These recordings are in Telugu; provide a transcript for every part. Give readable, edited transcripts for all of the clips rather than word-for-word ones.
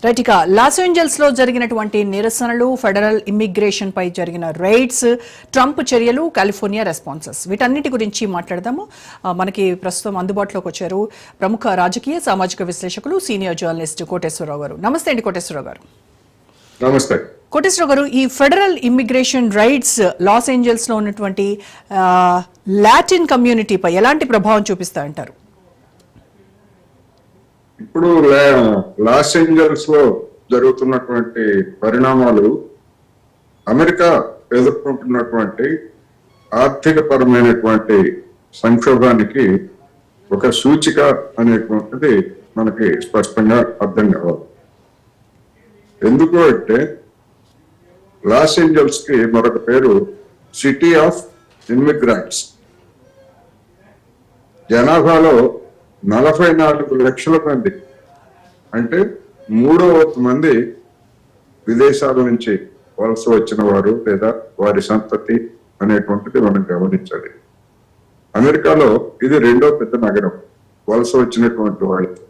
రైట్, ఇక లాస్ ఏంజల్స్ లో జరిగినటువంటి నిరసనలు, ఫెడరల్ ఇమ్మిగ్రేషన్ పై జరిగిన రైడ్స్, ట్రంప్ చర్యలు, కాలిఫోర్నియా రెస్పాన్సెస్, వీటన్నిటి గురించి మాట్లాడదాము. మనకి ప్రస్తుతం అందుబాటులోకి వచ్చారు ప్రముఖ రాజకీయ సామాజిక విశ్లేషకులు, సీనియర్ జర్నలిస్ట్ కోటేశ్వరరావు గారు. నమస్తే అండి కోటేశ్వరరావు గారు. నమస్తే కోటేశ్వరరావు గారు, ఈ federal immigration rides Los Angeles లో ఉన్నటువంటి లాటిన్ కమ్యూనిటీపై ఎలాంటి ప్రభావం చూపిస్తాయంటారు? ఇప్పుడు లాస్ ఏంజల్స్ లో జరుగుతున్నటువంటి పరిణామాలు అమెరికా ఎదుర్కొంటున్నటువంటి ఆర్థిక పరమైనటువంటి సంక్షోభానికి ఒక సూచిక అనేటువంటిది మనకి స్పష్టంగా అర్థం కావాలి. ఎందుకు అంటే లాస్ ఏంజల్స్ కి మరొక పేరు సిటీ ఆఫ్ ఇమ్మిగ్రెంట్స్. జనాభాలో 44 లక్షల మంది, అంటే 3/3 మంది విదేశాల నుంచి వలస వచ్చిన వారు లేదా వారి సంతతి అనేటువంటిది మనం గమనించాలి. అమెరికాలో ఇది 2వ పెద్ద నగరం వలస వచ్చినటువంటి వాళ్ళతో.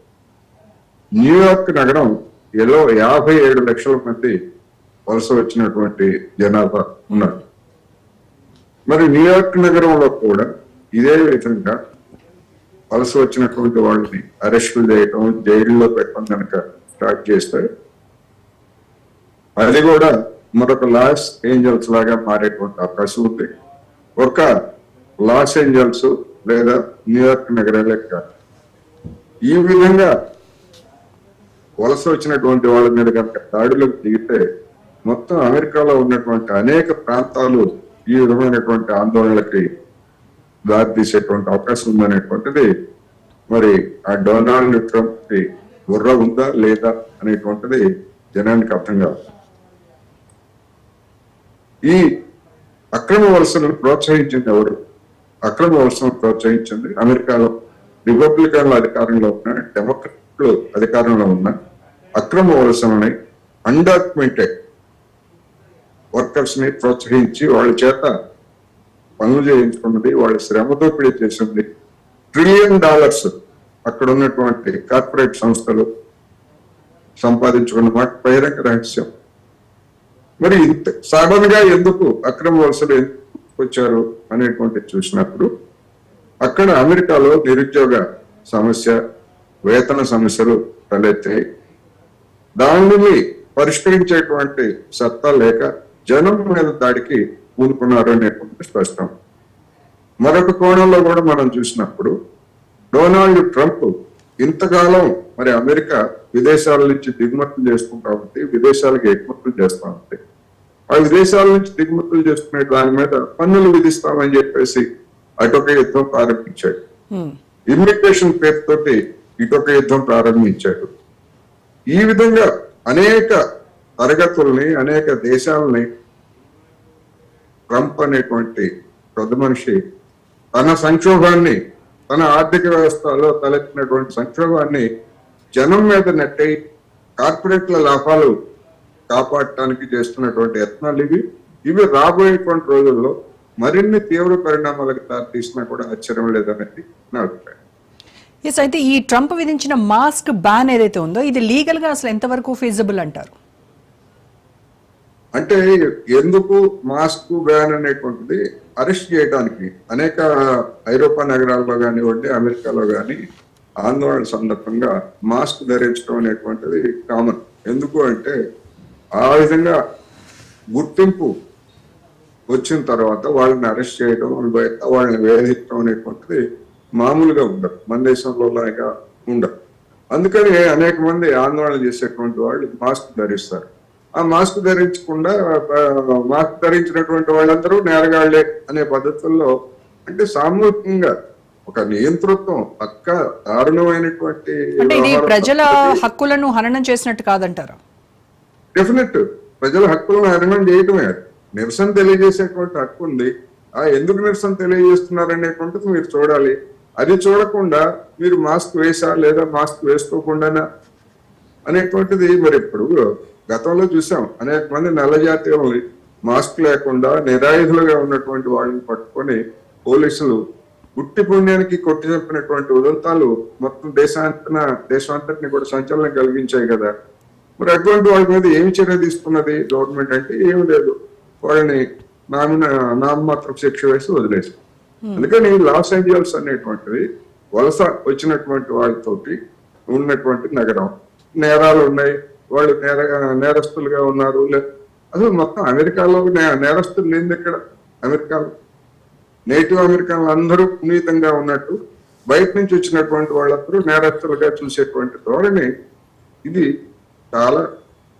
న్యూయార్క్ నగరం 57 లక్షల మంది వలస వచ్చినటువంటి జనాభా ఉన్నారు. మరి న్యూయార్క్ నగరంలో కూడా ఇదే విధంగా వలస వచ్చినటువంటి వాళ్ళని అరెస్టులు చేయటం, జైల్లో పెట్టడం కనుక స్టార్ట్ చేస్తే అది కూడా మరొక లాస్ ఏంజల్స్ లాగా మారేటువంటి అవకాశం ఉంది. ఒక లాస్ ఏంజల్స్ లేదా న్యూయార్క్ నగరాలే కాదు, ఈ విధంగా వలస వచ్చినటువంటి వాళ్ళ మీద కనుక దాడులకు దిగితే మొత్తం అమెరికాలో ఉన్నటువంటి అనేక ప్రాంతాలు ఈ విధమైనటువంటి ఆందోళనలకి దారితీసేటువంటి అవకాశం ఉందనేటువంటిది మరి ఆ డొనాల్డ్ ట్రంప్ కి బుర్ర ఉందా లేదా అనేటువంటిది జనానికి అర్థం కాదు. ఈ అక్రమ వలసలను ప్రోత్సహించింది ఎవరు? అక్రమ వలసలను ప్రోత్సహించింది అమెరికాలో రిపబ్లికన్ల అధికారంలో ఉన్న, డెమోక్రాట్లు అధికారంలో ఉన్న అక్రమ వలసలని అన్డాక్యుమెంటెడ్ వర్కర్స్ ని ప్రోత్సహించి వాళ్ళ చేత పనులు చేయించుకున్నది, వాళ్ళ శ్రమ దోపిడీ చేసింది. $1 ట్రిలియన్ అక్కడ ఉన్నటువంటి కార్పొరేట్ సంస్థలు సంపాదించుకున్న మాట బహిరంగ రహస్యం. మరి ఇంత సడన్ గా ఎందుకు అక్రమ వలసలు వచ్చారు అనేటువంటి చూసినప్పుడు అక్కడ అమెరికాలో నిరుద్యోగ సమస్య, వేతన సమస్యలు తలెత్తాయి. దానిని పరిష్కరించేటువంటి సత్తా లేక జనం మీద దాడికి పూనుకున్నారు అనేటువంటి స్పష్టం. మరొక కోణంలో కూడా మనం చూసినప్పుడు డొనాల్డ్ ట్రంప్ ఇంతకాలం మరి అమెరికా విదేశాల నుంచి దిగుమతులు చేసుకుంటా ఉంది, విదేశాలకు ఎగుమతులు చేస్తా ఉంది. ఆ విదేశాల నుంచి దిగుమతులు చేసుకునే దాని మీద పన్నులు విధిస్తామని చెప్పేసి అటొక యుద్ధం ప్రారంభించాడు. ఇమ్మిగ్రేషన్ పేరుతోటి ఇటొక యుద్ధం ప్రారంభించాడు. ఈ విధంగా అనేక తరగతుల్ని, అనేక దేశాలని ట్రంప్ అనేటువంటి పెద్ద మనిషి తన సంక్షోభాన్ని, తన ఆర్థిక వ్యవస్థలో తలెత్తినటువంటి సంక్షోభాన్ని జనం మీద నెట్టి కార్పొరేట్ల లాభాలు కాపాడటానికి చేస్తున్నటువంటి యత్నాలు ఇవి రాబోయేటువంటి రోజుల్లో మరిన్ని తీవ్ర పరిణామాలకు దారితీసినా కూడా ఆశ్చర్యం లేదనేది నా అభిప్రాయం. ఎస్, అయితే ఈ ట్రంప్ విధించిన మాస్క్ బ్యాన్ ఏదైతే ఉందో ఇది లీగల్ గా అసలు ఎంతవరకు ఫీజిబుల్ అంటారు? అంటే ఎందుకు మాస్క్ బ్యాన్ అనేటువంటిది అరెస్ట్ చేయడానికి అనేక ఐరోపా నగరాల్లో కానివ్వండి, అమెరికాలో కానీ ఆందోళన సందర్భంగా మాస్క్ ధరించడం అనేటువంటిది కామన్. ఎందుకు అంటే ఆ విధంగా గుర్తింపు వచ్చిన తర్వాత వాళ్ళని అరెస్ట్ చేయడం, వాళ్ళని వేధించడం అనేటువంటిది మామూలుగా ఉండదు, మన దేశంలో లాగా ఉండదు. అందుకని అనేక మంది ఆందోళన చేసేటువంటి వాళ్ళు మాస్క్ ధరిస్తారు. ఆ మాస్క్ ధరించకుండా మాస్క్ ధరించినటువంటి వాళ్ళందరూ నేరగాళ్లే అనే పద్ధతుల్లో, అంటే సామూహికంగా ఒక నియంతృత్వం పక్క దారుణమైనటువంటి ప్రజల హక్కులను హననం చేసినట్టు కాదంటారా? డెఫినెట్ ప్రజల హక్కులను హననం చేయటమే. నిరసన తెలియజేసేటువంటి హక్కు ఉంది. ఎందుకు నిరసన తెలియజేస్తున్నారనేటువంటిది మీరు చూడాలి. అది చూడకుండా మీరు మాస్క్ వేసా లేదా మాస్క్ వేసుకోకుండానా అనేటువంటిది మరి ఇప్పుడు గతంలో చూసాం. అనేక మంది నల్ల జాతీయుల్ని మాస్క్ లేకుండా నిరాయుధులుగా ఉన్నటువంటి వాళ్ళని పట్టుకొని పోలీసులు గుట్టి పుణ్యానికి కొట్టి చెప్పినటువంటి ఉదంతాలు మొత్తం దేశం అంతటిని కూడా సంచలనం కలిగించాయి కదా. మరి అటువంటి వాళ్ళ మీద ఏమి చర్య తీసుకున్నది గవర్నమెంట్ అంటే ఏమి లేదు, వాళ్ళని నామమాత్రం శిక్ష వేసి వదిలేసి. అందుకని లాస్ ఏంజల్స్ అనేటువంటిది వలస వచ్చినటువంటి వాళ్ళతోటి ఉన్నటువంటి నగరం. నేరాలు ఉన్నాయి, వాళ్ళు నేరస్తులుగా ఉన్నారు. అసలు మొత్తం అమెరికాలో నేరస్తులు లేని ఇక్కడ అమెరికాలో నేటివ్ అమెరికన్లు అందరూ పునీతంగా ఉన్నట్టు బయట నుంచి వచ్చినటువంటి వాళ్ళందరూ నేరస్తులుగా చూసేటువంటి ధోరణి ఇది చాలా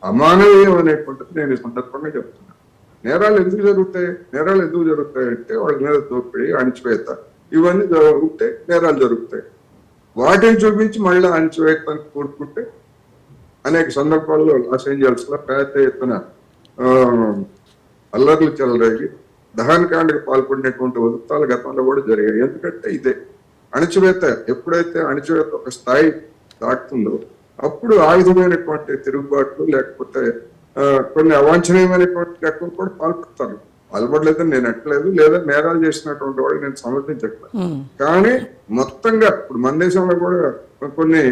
అమానవీయం అనేటువంటిది నేను ఈ సందర్భంగా చెప్తున్నాను. నేరాలు ఎందుకు జరుగుతాయి అంటే వాళ్ళ మీద దోపిడీ, అణిచివేత ఇవన్నీ జరుగుతే నేరాలు జరుగుతాయి. వాటిని చూపించి మళ్ళీ అణిచివేతానికి కోరుకుంటే అనేక సందర్భాల్లో లాస్ ఏంజల్స్ లో పెద్ద ఎత్తున అల్లర్లు చెలరేగి దహనకాండకు పాల్పడినటువంటి ఉదంతాలు గతంలో కూడా జరిగాయి. ఎందుకంటే ఇదే అణచివేత, ఎప్పుడైతే అణచివేత ఒక స్థాయి దాటుతుందో అప్పుడు ఆ విధమైనటువంటి తిరుగుబాట్లు లేకపోతే కొన్ని అవాంఛనీయమైనటువంటి లెక్కలు కూడా పాల్పడతారు. పాల్పడలేదని నేను ఎట్టలేదు, లేదా నేరాలు చేసినటువంటి వాళ్ళు నేను సమర్థించట్లేదు. కానీ మొత్తంగా ఇప్పుడు మన దేశంలో కూడా కొన్ని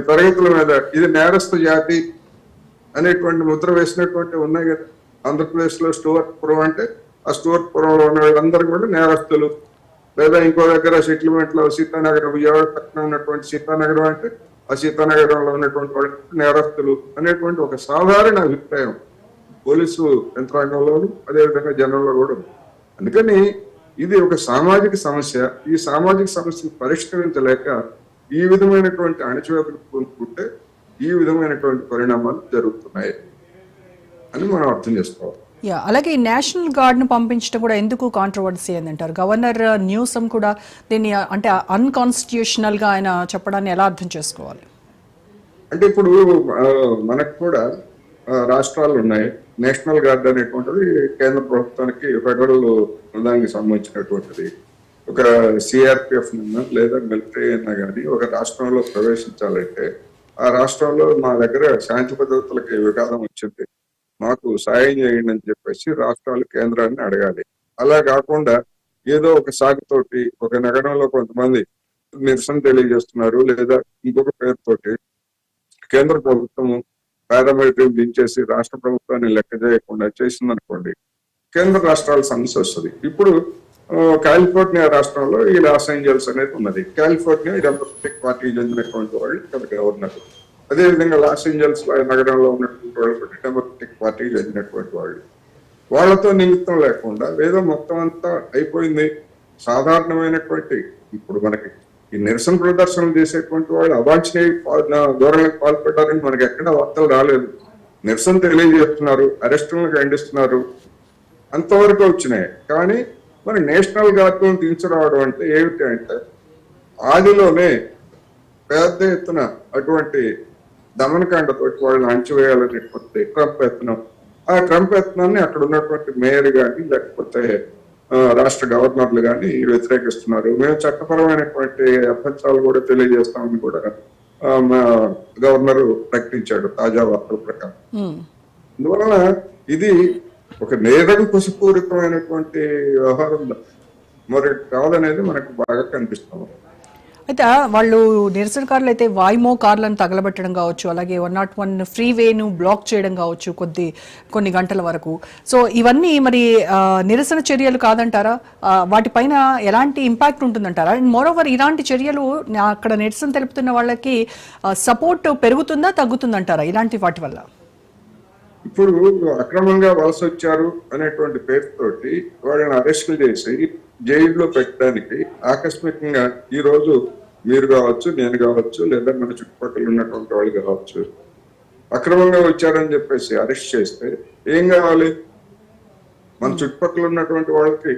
తరగతుల మీద ఇది నేరస్తు జాతి అనేటువంటి ముద్ర వేసినటువంటి ఉన్నాయి కదా. ఆంధ్రప్రదేశ్ లో స్టోర్పురం అంటే ఆ స్టోర్పురంలో ఉన్న వాళ్ళందరూ కూడా నేరస్తులు. లేదా ఇంకో దగ్గర సెటిల్మెంట్ లో సీతానగరం, విజయవాడ పక్కన ఉన్నటువంటి సీతానగరం అంటే ఆ సీతానగరంలో ఉన్నటువంటి వాళ్ళు నేరస్తులు అనేటువంటి ఒక సాధారణ అభిప్రాయం పోలీసు యంత్రాంగంలోను అదేవిధంగా జనంలో కూడా. అందుకని ఇది ఒక సామాజిక సమస్య. ఈ సామాజిక సమస్యను పరిష్కరించలేక ఈ విధమైనటువంటి అణచివేతలు కోరుకుంటే ఈ విధమైనటువంటి పరిణామాలు జరుగుతున్నాయి అని మనం అర్థం చేసుకోవాలి. అలాగే నేషనల్ గార్డ్ ను పంపించడం కూడా ఎందుకు కాంట్రవర్సీ అంటారు? గవర్నర్ న్యూసమ్ కూడా దీన్ని అంటే అన్కాన్స్టిట్యూషనల్ గా ఆయన చెప్పడాన్ని ఎలా అర్థం చేసుకోవాలి? అంటే ఇప్పుడు మనకు కూడా రాష్ట్రాలు ఉన్నాయి. నేషనల్ గార్డ్ అనేటువంటిది కేంద్ర ప్రభుత్వానికి ఫెడరల్ దానికి సంబంధించినటువంటిది. ఒక సిఆర్పిఎఫ్ నిన్నా లేదా మిలిటరీ అయినా కానీ ఒక రాష్ట్రంలో ప్రవేశించాలంటే ఆ రాష్ట్రంలో మా దగ్గర శాంతి భద్రతలకి విఘాతం వచ్చింది, మాకు సాయం చేయండి అని చెప్పేసి రాష్ట్రాలు కేంద్రాన్ని అడగాలి. అలా కాకుండా ఏదో ఒక సాగుతోటి ఒక నగరంలో కొంతమంది నిరసన తెలియజేస్తున్నారు లేదా ఇంకొక పేరుతోటి కేంద్ర ప్రభుత్వము పారామిలిటరీ దించేసి రాష్ట్ర ప్రభుత్వాన్ని లెక్క చేయకుండా చేసిందనుకోండి, కేంద్ర రాష్ట్రాల సమస్య వస్తుంది. ఇప్పుడు కాలిఫోర్నియా రాష్ట్రంలో ఈ లాస్ ఏంజల్స్ అనేది ఉన్నది. కాలిఫోర్నియా డెమోక్రటిక్ పార్టీకి చెందినటువంటి వాళ్ళు ఇక్కడ గవర్నర్. అదేవిధంగా లాస్ ఏంజల్స్ నగరంలో ఉన్నటువంటి వాళ్ళు డెమోక్రటిక్ పార్టీకి చెందినటువంటి వాళ్ళు. వాళ్ళతో నిమిత్తం లేకుండా ఏదో మొత్తం అంతా అయిపోయింది. సాధారణమైనటువంటి ఇప్పుడు మనకి ఈ నిరసన ప్రదర్శనలు చేసేటువంటి వాళ్ళు అవాంఛనీయ ధోరణికి పాల్పడ్డారని మనకి ఎక్కడ వార్తలు రాలేదు. నిరసన తెలియజేస్తున్నారు, అరెస్టులను ఖండిస్తున్నారు, అంతవరకు వచ్చినాయి. కానీ మరి నేషనల్ గార్డును తీసుకురావడం అంటే ఏమిటి అంటే ఆదిలోనే పెద్ద ఎత్తున అటువంటి దమనకాండతో వాళ్ళని అణచివేయాలనేటువంటి ట్రంప్ యత్నం. ఆ ట్రంప్ యత్నాన్ని అక్కడ ఉన్నటువంటి మేయర్ కానీ లేకపోతే రాష్ట్ర గవర్నర్లు కానీ వ్యతిరేకిస్తున్నారు. మేము చట్టపరమైనటువంటి అభ్యంతరాలు కూడా తెలియజేస్తామని కూడా గవర్నర్ ప్రకటించాడు తాజా వార్తల ప్రకారం. అందువలన ఇది ఒక నేరడు కుసిపూరితమైనటువంటి వ్యవహారం మరి కాదనేది మనకు బాగా కనిపిస్తాం. అయితే వాళ్ళు నిరసనకారులు అయితే వాయిమో కార్లను తగలబెట్టడం కావచ్చు, అలాగే 101 ఫ్రీవేను బ్లాక్ చేయడం కావచ్చు కొన్ని గంటల వరకు. సో ఇవన్నీ మరి నిరసన చర్యలు కాదంటారా? వాటిపైన ఎలాంటి ఇంపాక్ట్ ఉంటుందంటారా? అండ్ మోరోవర్ ఇలాంటి చర్యలు అక్కడ నిరసన తెలుపుతున్న వాళ్ళకి సపోర్ట్ పెరుగుతుందా తగ్గుతుందంటారా ఇలాంటి వాటి వల్ల? ఇప్పుడు అక్రమంగా వలస వచ్చారు అనేటువంటి పేరుతోటి వాళ్ళని అరెస్టులు చేసి జైల్లో పెట్టడానికి ఆకస్మికంగా ఈ రోజు మీరు కావచ్చు, నేను కావచ్చు, లేదా మన చుట్టుపక్కల ఉన్నటువంటి వాళ్ళు కావచ్చు, అక్రమంగా వచ్చారని చెప్పేసి అరెస్ట్ చేస్తే ఏం కావాలి? మన చుట్టుపక్కల ఉన్నటువంటి వాళ్ళకి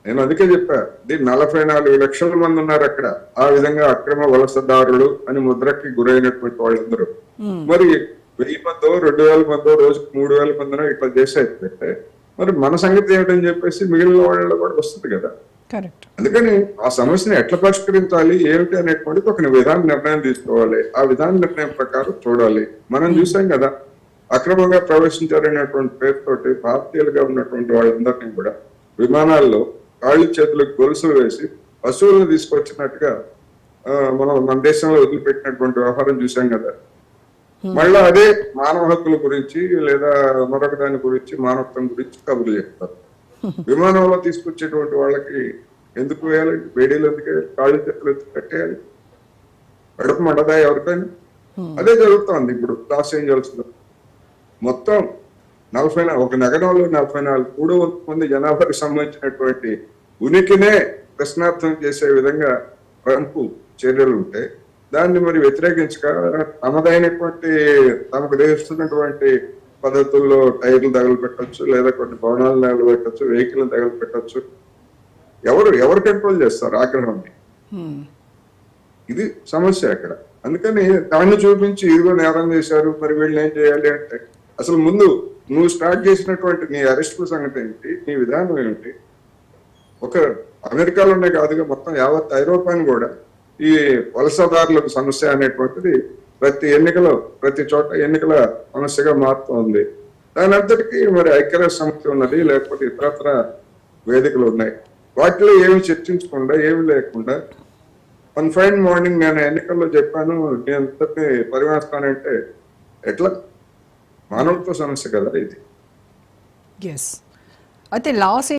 నేను అందుకే చెప్పా, 44 లక్షల మంది ఉన్నారు అక్కడ ఆ విధంగా అక్రమ వలసదారులు అని ముద్రకి గురైనటువంటి వాళ్ళందరూ. మరి 1000 మందో 2000 మందో రోజుకి 3000 మందినో ఇట్లా చేసేస్తే మరి మన సంగతి ఏమిటని చెప్పేసి మిగిలిన వాళ్ళలో కూడా వస్తుంది కదా. అందుకని ఆ సమస్యను ఎట్లా పరిష్కరించాలి ఏమిటి అనేటువంటిది ఒక విధాన నిర్ణయం తీసుకోవాలి. ఆ విధాన నిర్ణయం ప్రకారం చూడాలి. మనం చూసాం కదా, అక్రమంగా ప్రవేశించారనేటువంటి పేరుతోటి భారతీయులుగా ఉన్నటువంటి వాళ్ళందరినీ కూడా విమానాల్లో కాళ్ళు చేతులకు గొలుసులు వేసి పశువులను తీసుకొచ్చినట్టుగా మన దేశంలో వదిలిపెట్టినటువంటి వ్యవహారం చూసాం కదా. మళ్ళా అదే మానవ హక్కుల గురించి లేదా మరొక దాని గురించి మానవత్వం గురించి కబుర్లు చెప్తారు. విమానంలో తీసుకొచ్చేటువంటి వాళ్ళకి ఎందుకు వేయాలి, వేడీలు ఎందుకు వేయాలి, కాళ్ళు చేతులు ఎందుకు కట్టేయాలి, కడుపు మండదా ఎవరికైనా? అదే జరుగుతోంది ఇప్పుడు లాస్ ఏంజల్స్ లో. మొత్తం ఒక నగరంలో 44 మంది జనాభాకు సంబంధించినటువంటి ఉనికినే ప్రశ్నార్థం చేసే విధంగా ట్రంప్ చర్యలు ఉంటే దాన్ని మరి వ్యతిరేకించక తమదైనటువంటి తమకు తెలుస్తున్నటువంటి పద్ధతుల్లో టైర్లు తగలబెట్టచ్చు, లేదా కొన్ని భవనాలు తగలబెట్టచ్చు, వెహికల్ తగలబెట్టచ్చు. ఎవరు కంట్రోల్ చేస్తారు ఆగ్రహాన్ని? ఇది సమస్య అక్కడ. అందుకని దాన్ని చూపించి ఇదిగో నేరం చేశారు, మరి వీళ్ళు ఏం చేయాలి అంటే, అసలు ముందు నువ్వు స్టార్ట్ చేసినటువంటి నీ అరెస్ట్ సంగతి ఏంటి, నీ విధానం ఏమిటి? ఒక అమెరికాలోనే కాదుగా మొత్తం యావత్ ఐరోపాని కూడా ఈ వలసదారులకు సమస్య అనేటువంటిది ప్రతి చోట ఎన్నికల సమస్యగా మారుతోంది. దాని అంతటికీ మరి ఐక్యరాజ్య సమితి ఉన్నది, లేకపోతే ఇతరత్ర వేదికలు ఉన్నాయి. వాటిలో ఏమి చర్చించకుండా, ఏమి లేకుండా ఫైన్ మార్నింగ్ నేను ఎన్నికల్లో చెప్పాను, నేను అంతటిని పరిమాణిస్తానంటే ఎట్లా? మానవత్వ సమస్య కదా ఇది. అయితే లాస్